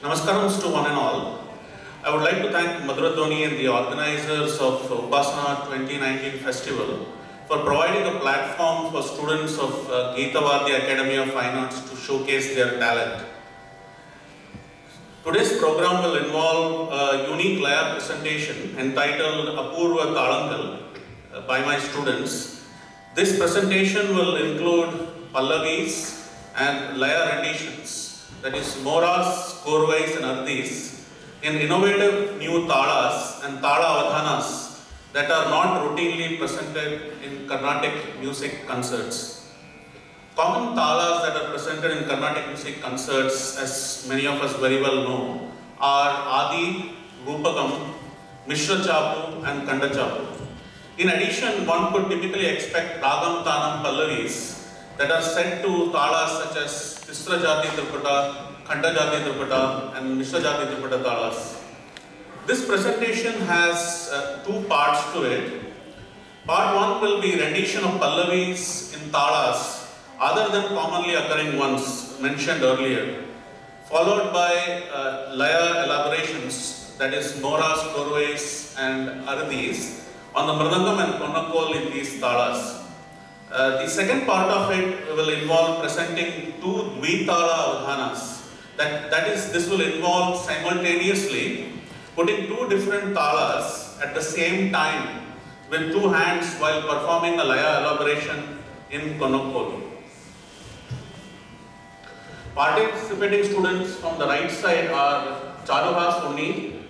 Namaskaram to one and all. I would like to thank Madhuradhwani and the organizers of Upasana 2019 festival for providing a platform for students of Geetavadya Academy of Fine Arts to showcase their talent. Today's program will involve a unique Laya presentation entitled Apurva Talangal by my students. This presentation will include Pallavis and Laya renditions, that is Moras, Korvais and Ardhis, in innovative new talas and tala avadhanas that are not routinely presented in Carnatic music concerts. Common talas that are presented in Carnatic music concerts, as many of us very well know, are Adi, Rupakam, Mishra Chapu and Kanda Chapu. In addition, one could typically expect Ragam Tanam Pallavis that are set to talas such as Tisra Jati Tripata, Khanda Jati Tripata and Mishra Jati Tripata talas. This presentation has two parts to it. Part one will be rendition of Pallavis in talas other than commonly occurring ones mentioned earlier, followed by Laya elaborations, that is Moras, Korvais and Ardhis on the Mridangam and Konnakol in these talas. The second part of it will involve presenting two Dvitala avadhanas. That is, this will involve simultaneously putting two different talas at the same time with two hands while performing a Laya elaboration in Konnakol. Participating students from the right side are Charuhas Unni,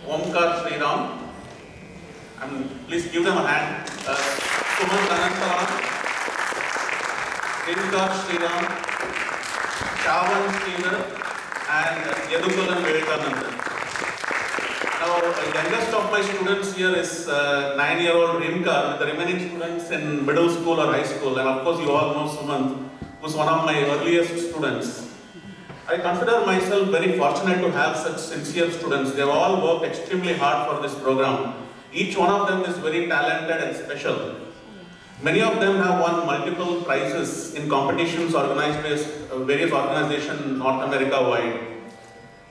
Omkar Sriram, and please give them a hand. Suman Anantaram, Rimkar Sriram, Chavan Sridhar, and Yadukulan Vivekananda. Now, the youngest of my students here is 9-year-old Rimkar, with the remaining students in middle school or high school, and of course you all know Sumant, who is one of my earliest students. I consider myself very fortunate to have such sincere students. They have all worked extremely hard for this program. Each one of them is very talented and special. Many of them have won multiple prizes in competitions organized by various organizations North America wide.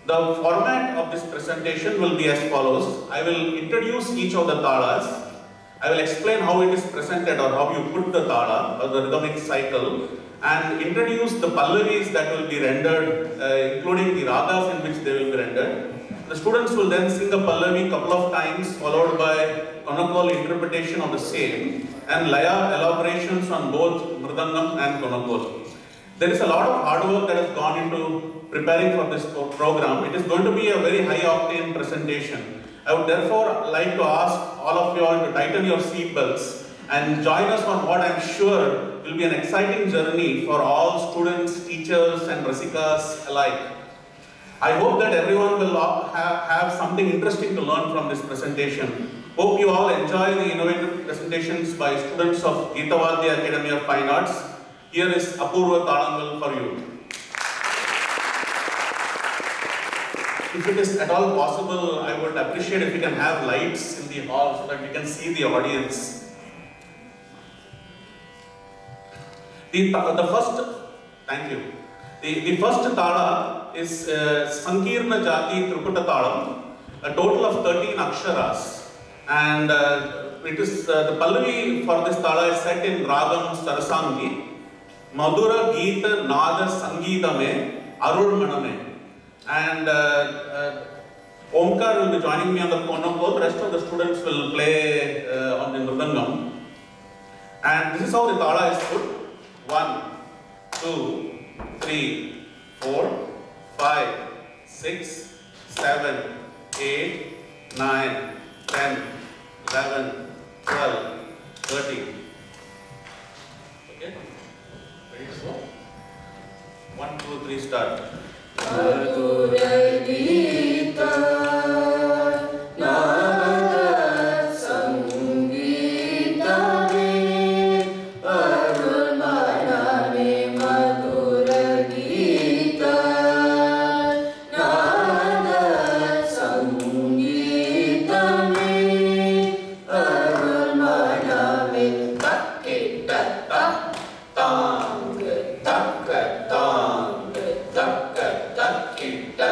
The format of this presentation will be as follows. I will introduce each of the talas. I will explain how it is presented or how you put the tala or the rhythmic cycle, and introduce the pallavis that will be rendered, including the ragas in which they will be rendered. The students will then sing a pallavi couple of times, followed by Konnakol interpretation of the same and Laya elaborations on both Mridangam and Konnakol. There is a lot of hard work that has gone into preparing for this program. It is going to be a very high octane presentation. I would therefore like to ask all of you all to tighten your seat belts and join us on what I am sure will be an exciting journey for all students, teachers and Rasikas alike. I hope that everyone will have something interesting to learn from this presentation. Hope you all enjoy the innovative presentations by students of Geetavadya Academy of Fine Arts. Here is Apurva Talangal for you. If it is at all possible, I would appreciate if we can have lights in the hall so that we can see the audience. The first tala is Sankirna Jati Triputta Talam, a total of 13 aksharas, and it is the pallavi for this tala is set in Ragam Sarasangi, Madhura Geeta Nada Sangeetame Arul Maname, and Omkar will be joining me on the Konnakol. The rest of the students will play on the Mridangam, and this is how the tala is put. 1, 2, 3, 4, 5, 6, 7, 8, 9, 10, 11, 12, 13. Okay? Ready to go? 1, 2, 3, start.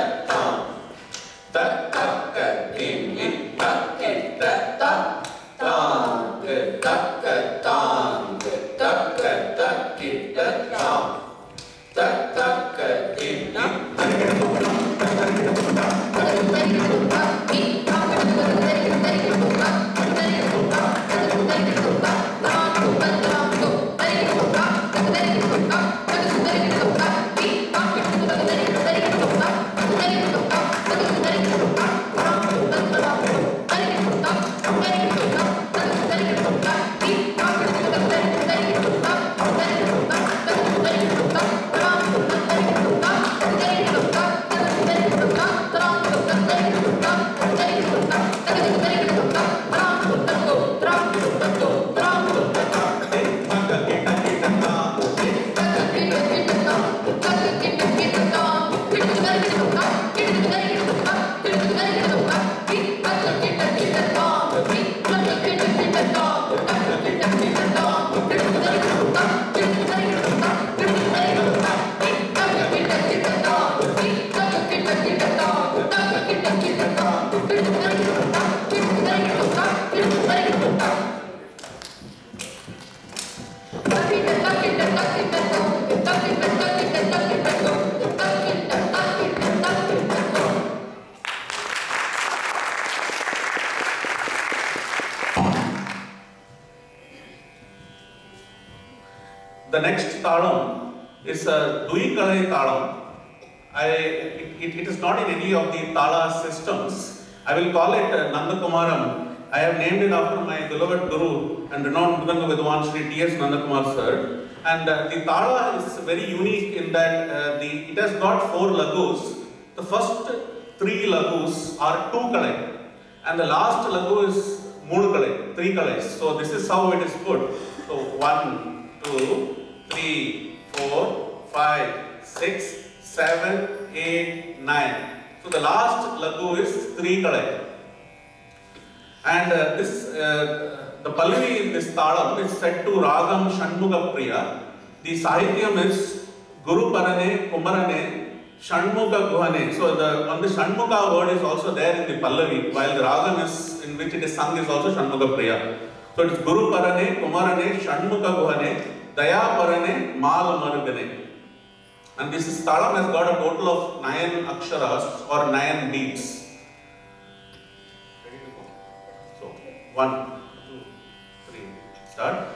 Tak talam is a Duikalai talam. It is not in any of the tala systems. I will call it Nandakumaram. I have named it after my beloved Guru and renowned Mridanga Vidwan Sri T.S. Nandakumar sir. And the tala is very unique in that it has got 4 lagus. The first 3 lagus are 2 kalai. And the last lagu is 3 kalai, 3 kalais. So this is how it is put. So 1, 2, 3, 4, 5, 6, 7, 8, 9. So the last lagu is 3 kalai. And the Pallavi in this talam is set to Ragam Shanmuga Priya. The Sahityam is Guru Parane, Kumarane, Shanmuga Guhane. So on the Shanmuga word is also there in the Pallavi, while the Ragam is in which it is sung is also Shanmuga Priya. So it is Guru Parane, Kumarane, Shanmuga Guhane, Daya Parane, Mal Marugane. And this talam has got a total of 9 aksharas or 9 beats. 1, 2, 3, start.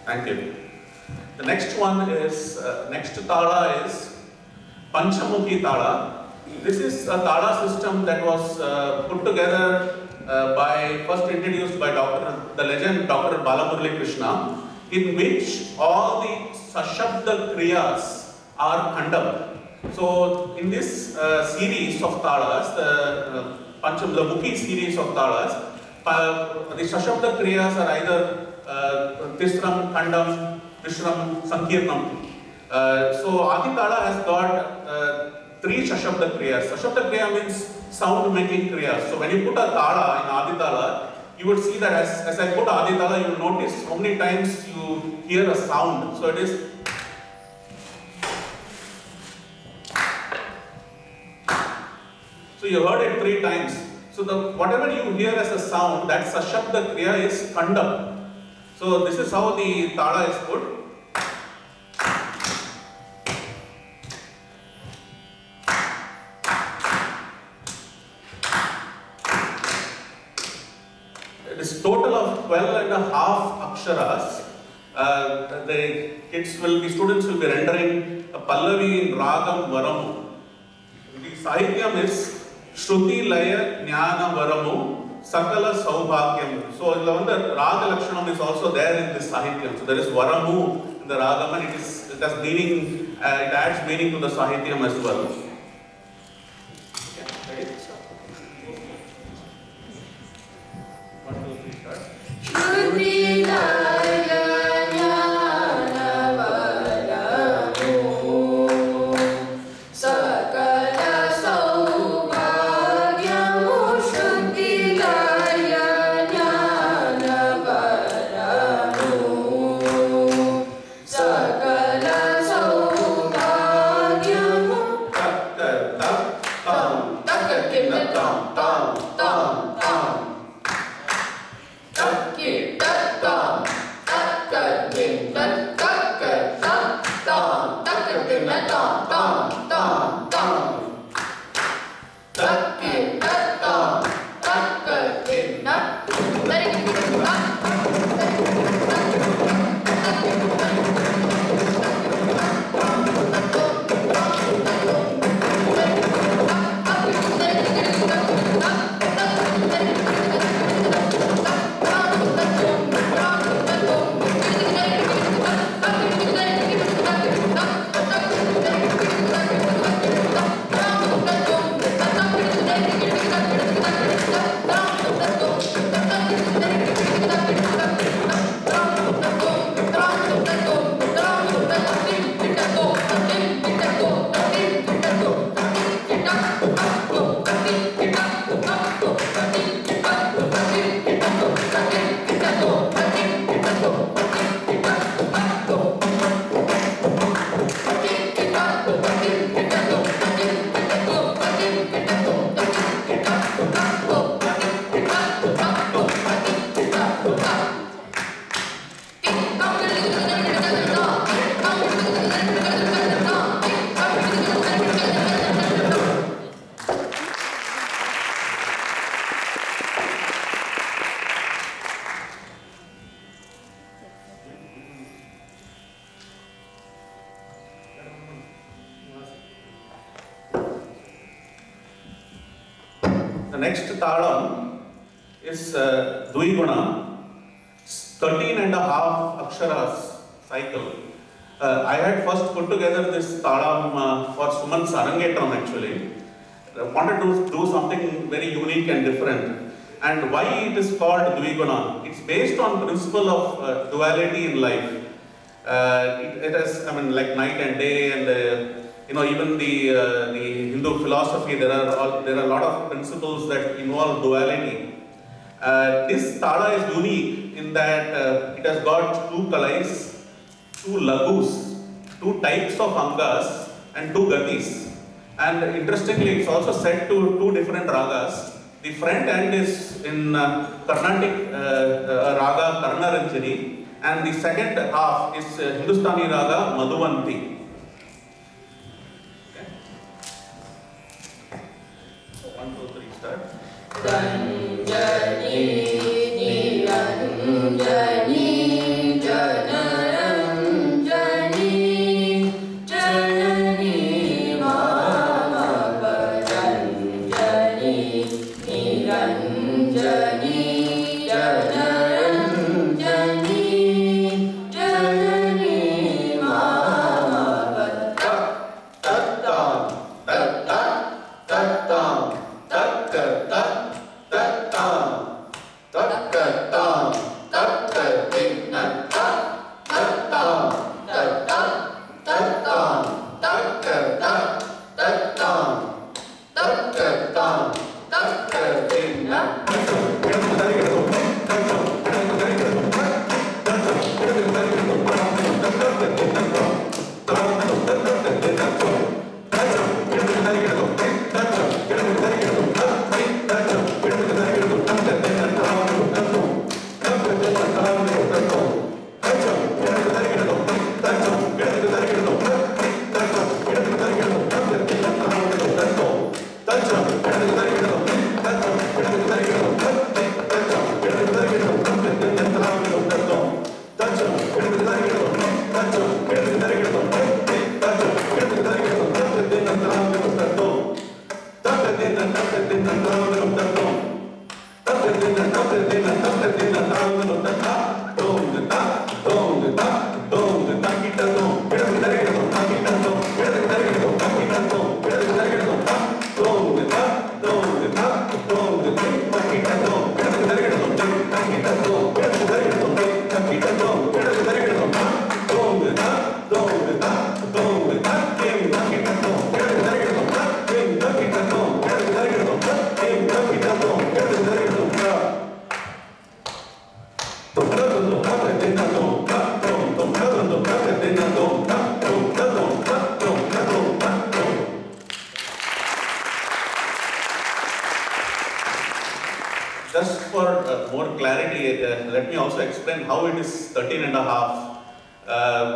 Thank you. The next one is, next tala is Panchamukhi tala. This is a tala system that was put together first introduced by the legend Dr. Balamurali Krishna, in which all the Sashabda Kriyas are khandam. So in this series of talas, the Mukhi series of talas, the Sashabda Kriyas are either Tisram, Khandam, Vishram, Sankirnam. So Aditala has got 3 Sashabda Kriyas. Sashabda Kriya means sound making Kriyas. So when you put a Tala in Aditala, you would see that as I put Aditala, you will notice how many times you hear a sound. So it is so you heard it 3 times. So whatever you hear as a sound, that Sashabda Kriya is Khandam. So this is how the tala is put. It is total of 12.5 aksharas. The students will be rendering a Pallavi in Ragam Varamu. The Sahityam is Shruti Laya Jnana Varamu Sakala Saubhagyam. So the Raga Lakshanam is also there in this Sahityam. So there is Varamu in the Ragam and it is it has meaning, it adds meaning to the Sahityam as well. Okay, ready? 1, 2, 3, start. The next talam is Dviguna, 13 and a half aksharas cycle. I had first put together this talam for Suman's Arangetram actually. I wanted to do something very unique and different. And why it is called Dviguna? It's based on principle of duality in life. It has, like night and day, and even the Hindu philosophy, there are a lot of principles that involve duality. This tala is unique in that it has got 2 kalais, 2 laghus, 2 types of angas, and 2 gatis. And interestingly, it's also set to 2 different ragas. The front end is in Carnatic raga Karnaranjani, and the second half is Hindustani raga Madhuvanti. Okay. So 1, 2, 3, start. Ranjani, Niranjani, Janaranjani, Janani, Mama Paranjani, Niranjani, Janaranjani, Janani, Mama Tattam, tattam, tattam, tattam, tattam. more clarity, let me also explain how it is 13 and a half.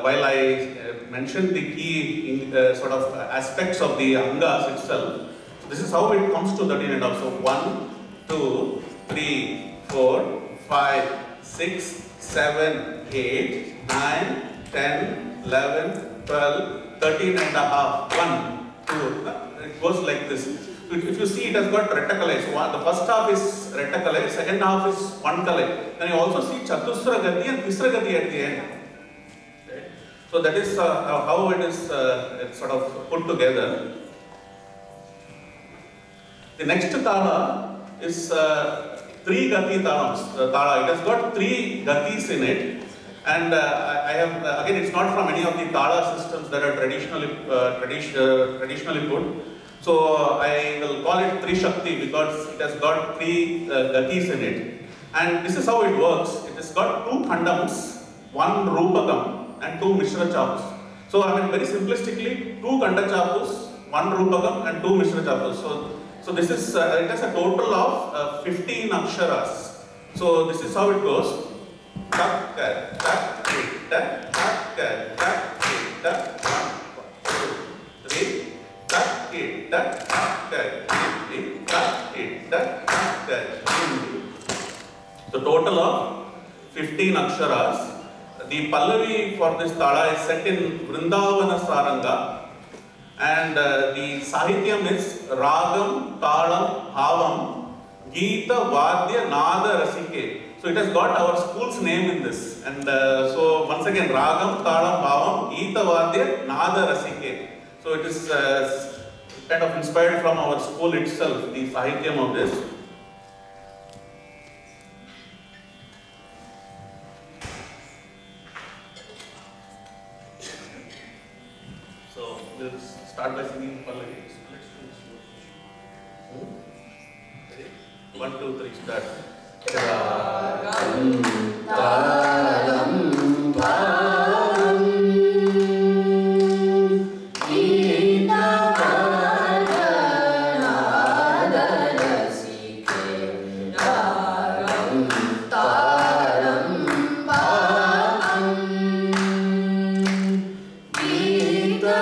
While I mentioned the key sort of aspects of the angas itself, so this is how it comes to 13 and a half. So 1, 2, 3, 4, 5, 6, 7, 8, 9, 10, 11, 12, 13 and a half. 1, 2, it goes like this. If you see, it has got retakalai. So the first half is retakalai, second half is one kalai. Then you also see chatusra gati and tisra gati at the end. So that is how it is sort of put together. The next tala is 3 gati talams. Tala. It has got 3 gatis in it, and I have again, it's not from any of the tala systems that are traditionally put. So I will call it Trishakti because it has got 3 gatis in it. And this is how it works. It has got 2 khandams, 1 rupakam, and 2 mishra chapus. So I mean, very simplistically, 2 kanda chapus, 1 rupakam, and 2 mishra chapus. So this is it has a total of 15 aksharas. So this is how it goes. Tak tak tak tak tak tak tak tak 1, 2, 3. Tak tak tak tak tak tak. The total of 15 aksharas. The Pallavi for this tala is set in Vrindavana Saranga, and the Sahityam is Ragam, Talam, Bhavam, Geeta, Vadya, Nada, Rasike. So it has got our school's name in this. And so once again, Ragam, Talam, Bhavam, Geeta, Vadya, Nada, Rasike. So it is kind of inspired from our school itself, the Sahityam of this. Let's start by singing Pallavi. Let's do this. 1, 2, 3, start. Ragam, talam, bhavam, geeta, vadya, nada, rasike. Ragam, talam, bhavam, geeta,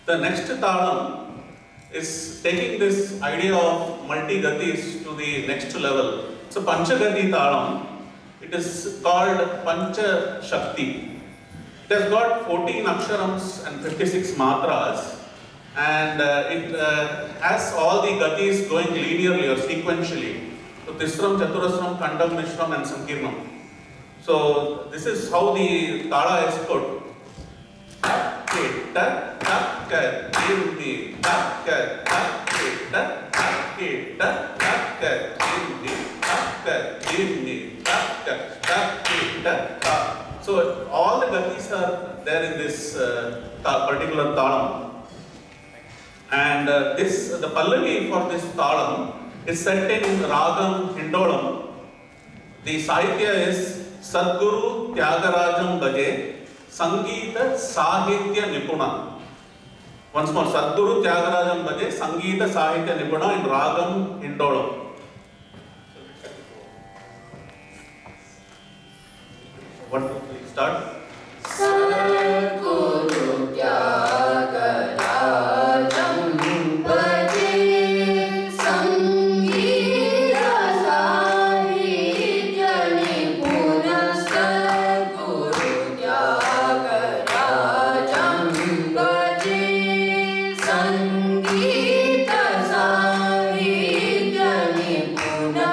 The next talam is taking this idea of multi-gatis to the next level. It's a Panchagati talam. It is called Pancha Shakti. It has got 14 aksharams and 56 matras, and it has all the gatis going linearly or sequentially. So Tisram, Chaturasram, Khandam, Mishram and Sankirnam. So this is how the Tala is put. So all the gatis are there in this particular talam. And the pallavi for this talam is set in ragam hindolam. The sahitya is Sadguru Tyagarajam Bhaje Sangeeta Sahitya Nipuna. Once more, Sadguru Tyagarajam Bhaje Sangeeta Sahitya Nipuna in ragam hindolam. What will we start? Sadguru Tyagarajam Bhaje Sangeeta Sahitya Nipuna. Sadguru Tyagarajam Bhaje Sangeeta Sahitya Nipuna.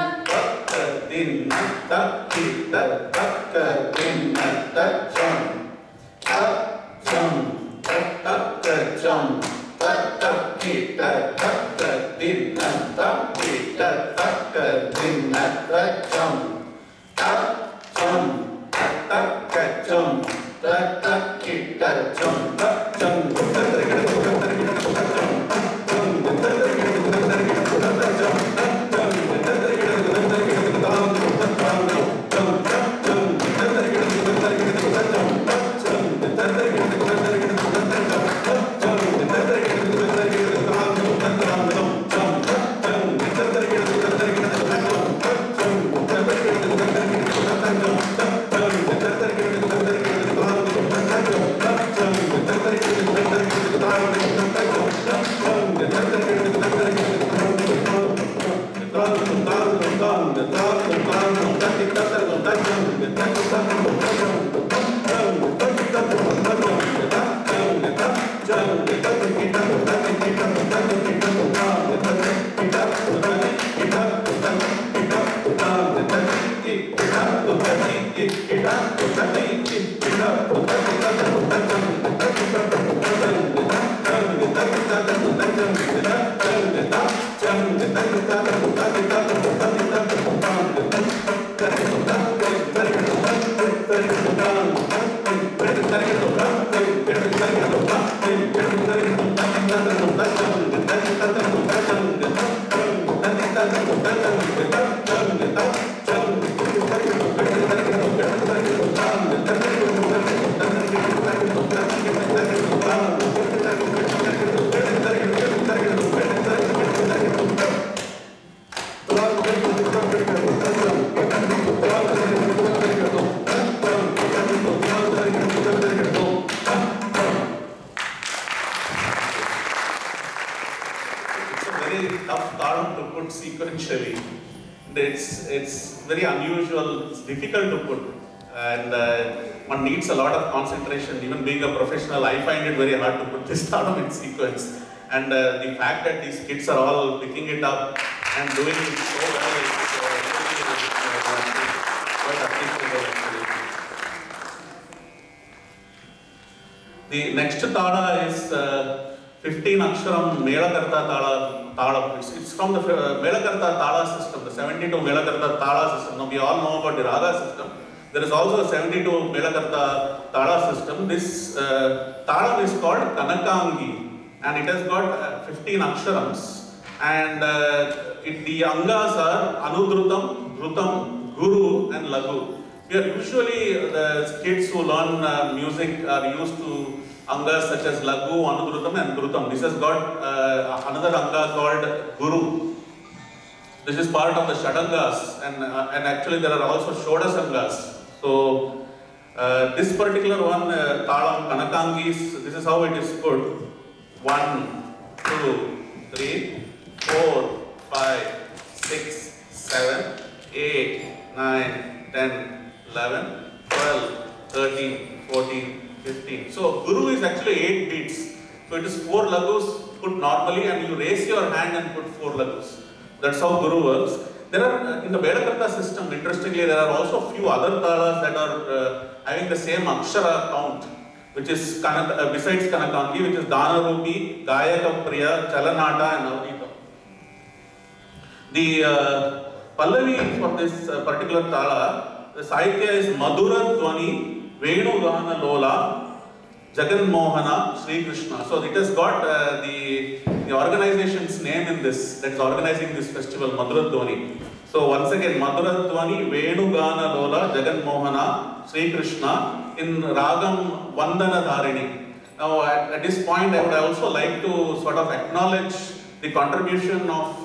Sequentially, it's very unusual, it's difficult to put, and one needs a lot of concentration. Even being a professional, I find it very hard to put this talam in sequence. And the fact that these kids are all picking it up and doing it so well is quite appreciable actually. The next tala is 15 Aksharam Melakarta Tala. It's from the Melakarta Tala system, the 72 Melakarta Tala system. Now we all know about the Raga system. There is also a 72 Melakarta Tala system. This Tala is called Kanakangi and it has got 15 Aksharams. And the Angas are Anudrutam, Drutam, Guru and Lagu. Usually the kids who learn music are used to Angas such as Lagu, Anudrutam and Drutam. This has got another Anga called Guru. This is part of the Shadangas and actually there are also Shodasangas. So this particular one, Talam Kanakangis, this is how it is put. 1, 2, 3, 4, 5, 6, 7, 8, 9, 10, 11, 12, 13, 14, 15. So Guru is actually 8 beats. So it is 4 lagus put normally and you raise your hand and put 4 lagus. That's how Guru works. There are, in the Vedakarta system, interestingly, there are also few other talas that are having the same akshara count, which is besides Kanakangi, which is Dhanarupi, Gayaka Priya, Chalanata and Avnita. The Pallavi for this particular tala, the Sahitya is Madhura Dwani, Venu Gahana Lola, Jagan Mohana, Sri Krishna. So it has got the organization's name in this, that is organizing this festival, Madhura Dwani. So once again, Madhura Dwani, Venu Gahana Lola, Jagan Mohana, Sri Krishna in Ragam Vandana Dharini. Now at this point, I would also like to sort of acknowledge the contribution of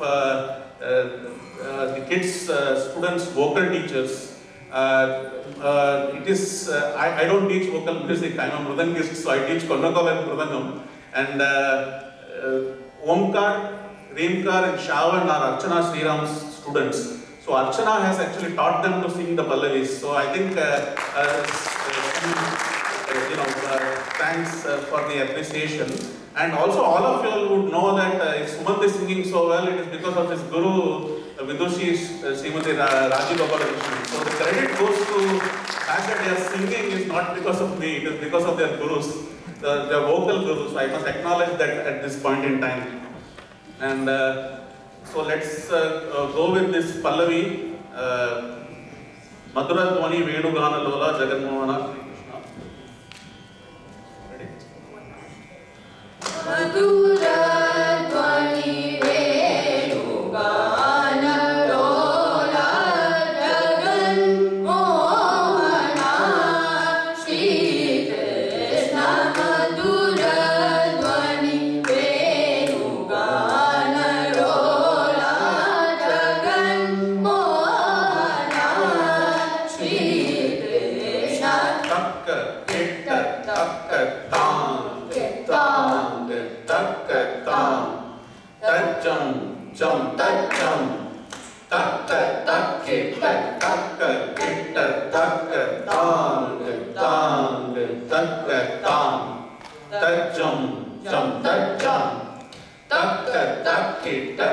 the kids, students, vocal teachers. It is, I don't teach vocal music, I am a Mridangist, so I teach Konnakol and Mridangam. And Omkar, Reemkar and Shavan are Archana Sriram's students. So Archana has actually taught them to sing the Pallavis. So I think, thanks for the appreciation. And also all of you all would know that if Sumant is singing so well, it is because of his guru, Vidushi Srimati Raji Gopalakrishnan. So the credit goes to the fact that they are singing is not because of me, it is because of their gurus, their vocal gurus. So I must acknowledge that at this point in time. And so let's go with this Pallavi, Madhura Dwani Venu Gahana Lola Jagan Mohana Sri Krishna. Ready? Madhura Dwani Venu Gahana Lola Jagan Mohana Sri Krishna. Madhura Dwani Venu Gahana Lola Jagan Mohana Sri Krishna. Takka, kitta, takka, tam, tam, takka, tam, tajam, jam, tajam, takka, takkitta, takka, kitta, takka, tam, tam, takka, tam, tajam, jam, tajam, takka, takkitta,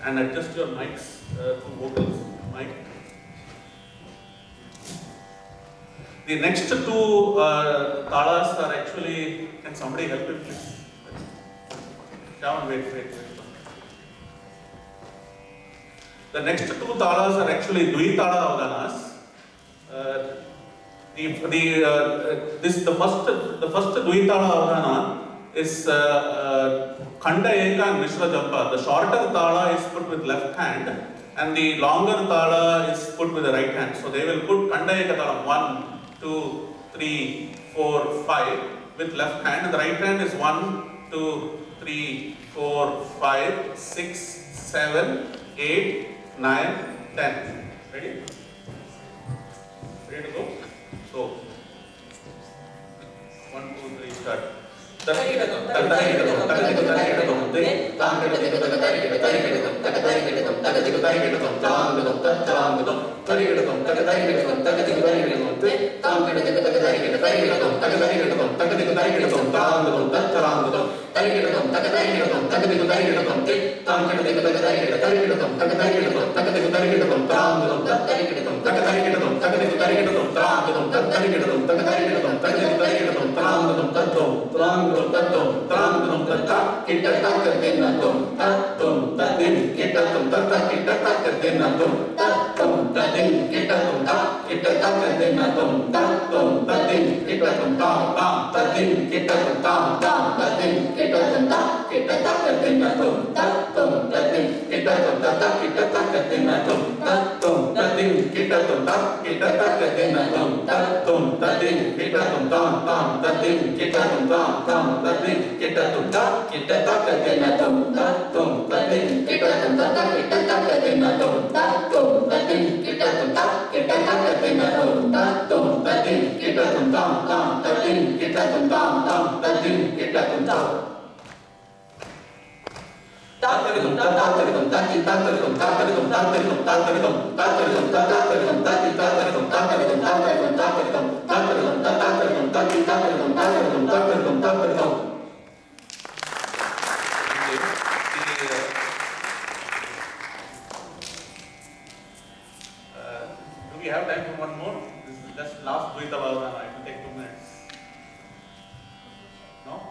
and adjust your mics to vocals mic. The next two talas are actually, can somebody help me please? Down, wait. The next two talas are actually Dvitala Avganas. The first Dvitala Avgana is Khanda Eka and Mishra Japa. The shorter tala is put with left hand and the longer tala is put with the right hand. So they will put Khanda Eka tala 1, 2, 3, 4, 5 with left hand, and the right hand is 1, 2, 3, 4, 5, 6, 7, 8, 9, 10. Ready? Ready to go? So 1, 2, 3, start. Thank you. Do we have time for one more? This is just last Dvaita Bhavana. It will take 2 minutes. No?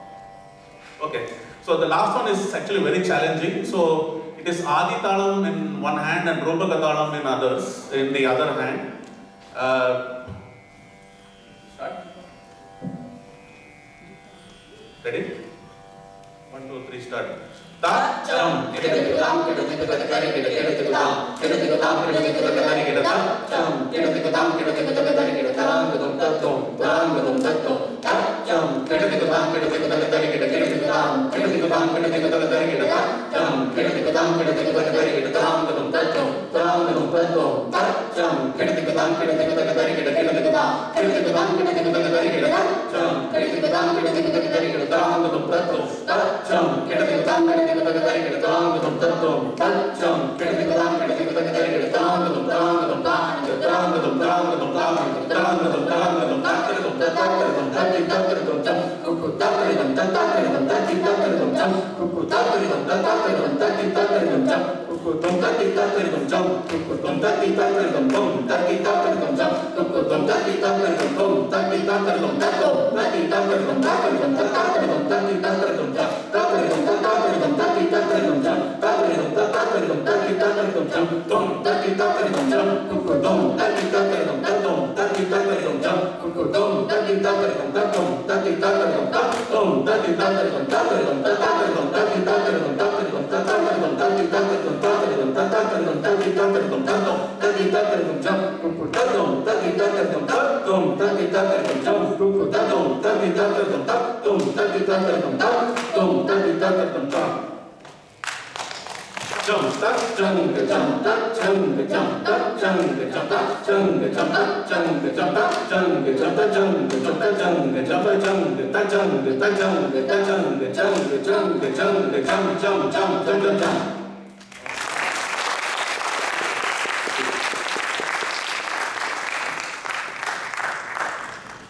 Okay. So the last one is actually very challenging. So it is Adi Talam in one hand and Rupaka Talam in the other hand. Start. Ready? 1, 2, 3, start. Ta cham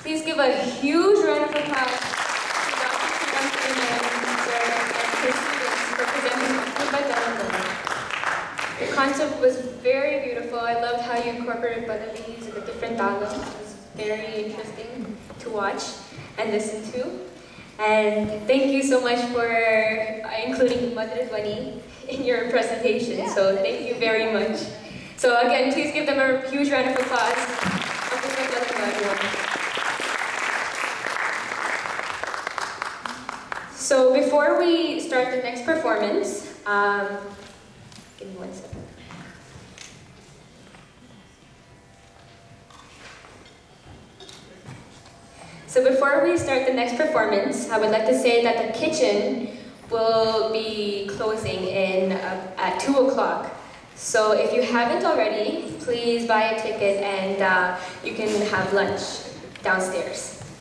Please give a huge round of applause to Dr. Sriram and his students for presenting Badalam. The concept was very beautiful. I loved how you incorporated Badalins and the different talams. It was very interesting to watch and listen to. And thank you so much for including Madhura Dwani in your presentation. So thank you very much. So again, please give them a huge round of applause. So before we start the next performance, give me 1 second. So before we start the next performance, I would like to say that the kitchen will be closing at 2 o'clock. So if you haven't already, please buy a ticket and you can have lunch downstairs.